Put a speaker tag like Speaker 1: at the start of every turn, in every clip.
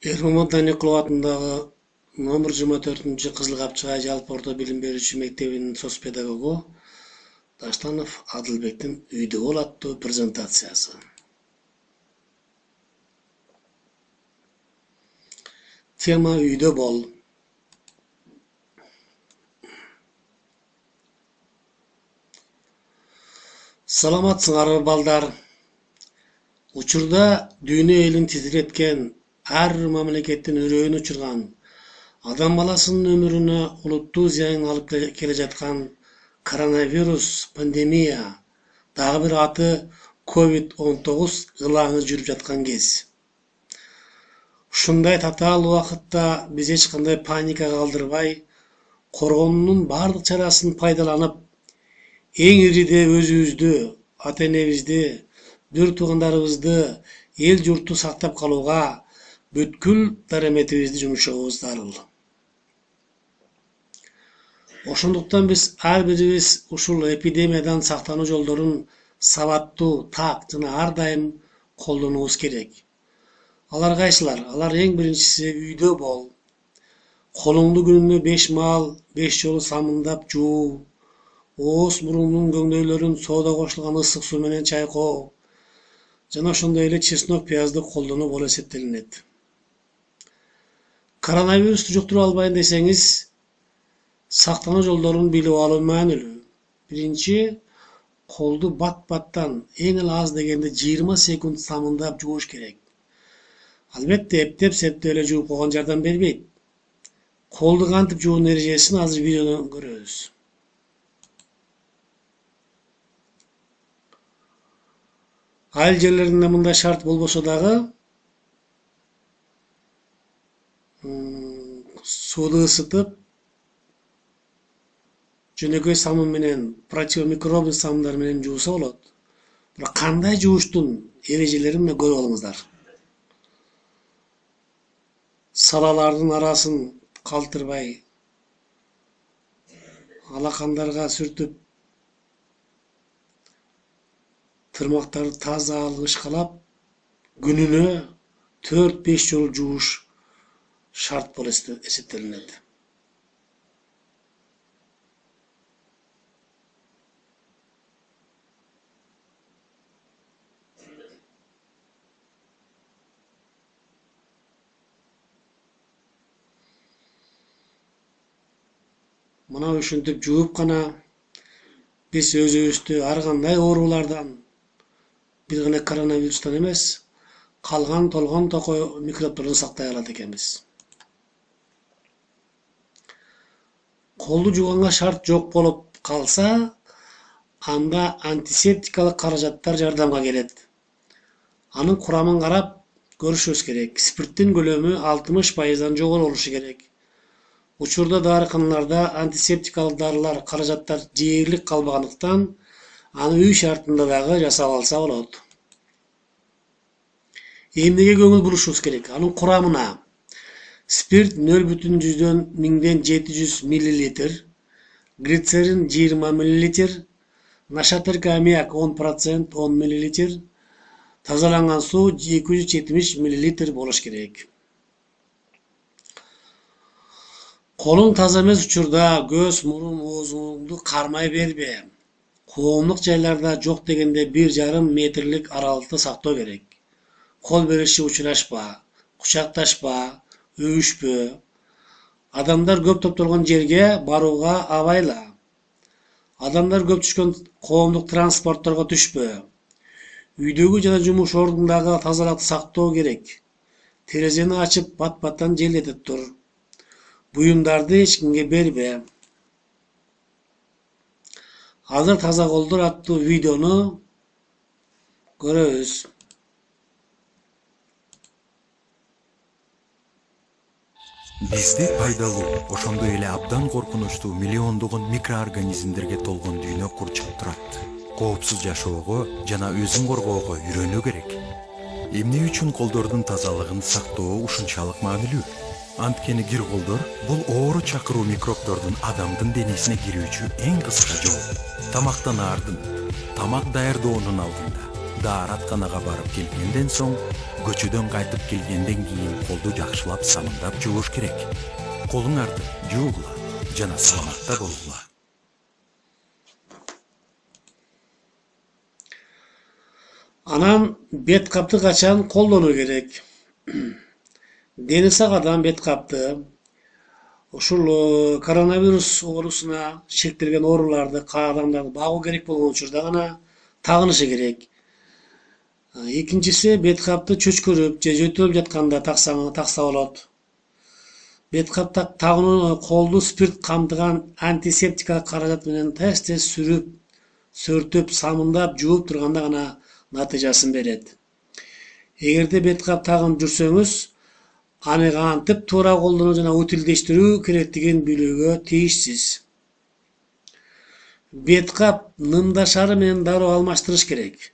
Speaker 1: Эрмамат Кулов атындагы номер 24 Кызыл Капчыгай жалпы орто билим берүүчү мектебинин соц педагогу Таштанов Адылбектин үйдө бол аттуу презентациясы. Тема үйдө бол. Саламатсыңарбы балдар? Учурда дүйнө элин титиреткен, ар мамлекеттин үрөйүн учурган, адам баласынын өмүрүнө олуттуу зыян алып келе жаткан коронавирус пандемия, дагы бир аты COVID-19 ылаңы жүрүп жаткан кез. Ушундай татаал убакытта биз эч кандай паника калтырбай, коргоонун бардык чарасын пайдаланып, эң ириде өзүбүздү, ата-энебизди, дүр туугандарыбызды, эл журтту сактап калууга бүткүл дараметибизди жумшообуз зарыл. Ошондуктан биз ар бирибиз ушул эпидемиядан сактануу жолдорун сабаттуу, так жана ар дайым колдонуубуз керек. Алар кайсылар? Алар эң биринчиси үйдө бол. Колуңду күнүнө 5 маал, 5 жолу самындап жуу, ооз мурундун көңдөйлөрүн соода кошулган ысык суу менен чайкоо, жана ошондой эле чеснок пиязды колдонуу болуп эсептелинет. Коронавирусту жуктуруп албайын десеңиз, сактануу жолдорун билип алуу маанилүү. Биринчи, колду бат-баттан эң эле аз дегенде 20 секунд самындап жууш керек. Албетте эптеп-септеп эле жууп койгон жардам бербейт. Колду кантип жуунун эрежесин азыр видеодон көрөбүз. Айыл жерлеринде мындай шарт болбосо дагы, сууду ысытып, жөнөкөй самын менен, противомикробный самындар менен жууса болот. Бирок кандай жууштун эрежелерин мына көрүп алыңыздар. Салалардын арасын калтырбай, алакандарга сүртүп, тырмактарды таза ышкалап, күнүнө 4-5 жолу жууш шарт болуп эсептелинет. Мына ушинтип жууп гана биз өзүбүздү ар кандай оорулардан, бир гана коронавирустан эмес, калган толгон токой микробтордон сактай алат экенбиз. Колду жууганга шарт жок болуп калса, анда антисептикалык каражаттар жардамга келет. Анын курамын карап көрүшүбүз керек. Спирттин көлөмү 60%дан жогору болушу керек. Учурда дарыканаларда антисептикалык дарылар, каражаттар жээрлик калбагандыктан, аны үй шартында дагы жасап алса болот. Эмнеге көңүл бурушубуз керек? Анын курамына. Спирт 0,100 мл, глицерин 20 мл, нашатыркы аммиак 10% 10 мл, тазаланган суу 270 мл болуш керек. Колуң таза эмес учурда көз, мурун, оозуңду кармай бербе. Коомдук жайларда жок дегенде 1,5 метрлик аралыкты сактоо керек. Кол бериши учурашпа, кучакташпа, өбүшпө. Адамдар көп топтолгон жерге барууга абайла. Адамдар көп түшкөн коомдук транспортторго түшпө. Үйдөгү жана жумуш ордундагы тазалыкты сактоо керек. Терезени ачып, бат-баттан желдетип тур. Буюмдарды эч кимге бербе. Азыр таза колдор аттуу видеону көрөбүз.
Speaker 2: Бизди пайдалуу, ошондой эле абдан коркунучтуу миллиондогон микроорганизмдерге толгон дүйнө курчап турат. Коопсуз жашоого жана өзүн коргоого үйрөнүү керек. Эмне үчүн колдордун тазалыгын сактоо ушунчалык маанилүү? Анткени кир колдор бул оору чакыруу микробтордун адамдын денесине кирүүчү эң кыска жол. Тамактанаардын, тамак даярдоонун алдында, daarатканага барып келгенден соң, көчөдөн кайтып келгенден кийин колду жакшылап самындап жууш керек. Колуңарды жуугула жана саламатта болгула.
Speaker 1: Анан бет капты качан колдонуу керек? Дени сак адам бет капты ушул коронавирус оорусуна шектелген ооруларды адамдарды багуу керек болгон учурда гана тагынышы керек. Экинчиси, бет капты чөчкөрүп же жөтөлүп жатканда такса болот. Бет кап тагынуу колду спирт камтыган антисептикалык каражат менен тез сүрүп, сөртүп, самындап, жууп турганда гана натыйжасын берет. Эгерде бет кап тагынып жүрсөңүз, аны кантип туура колдонуу жана утилдештирүү керектигин билүүгө тийишсиз. Бет кап нымдашары менен дароо алмаштырыш керек.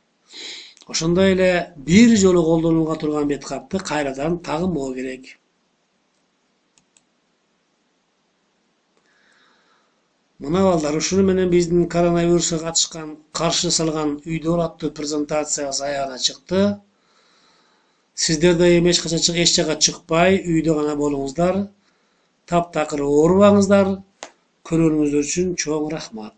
Speaker 1: Ошондой эле бир жолу колдонууга турган бет капты кайрадан тагынбоо керек. Мына балдар, ушуну менен биздин коронавирусга каршы жасалган үйдө бол аттуу презентациябыз аягына чыкты. Сиздер да эми эч жака чыкпай, үйдө гана болуңуздар. Таптакыр оорубаңыздар. Көргөнүңүздөр үчүн чоң рахмат.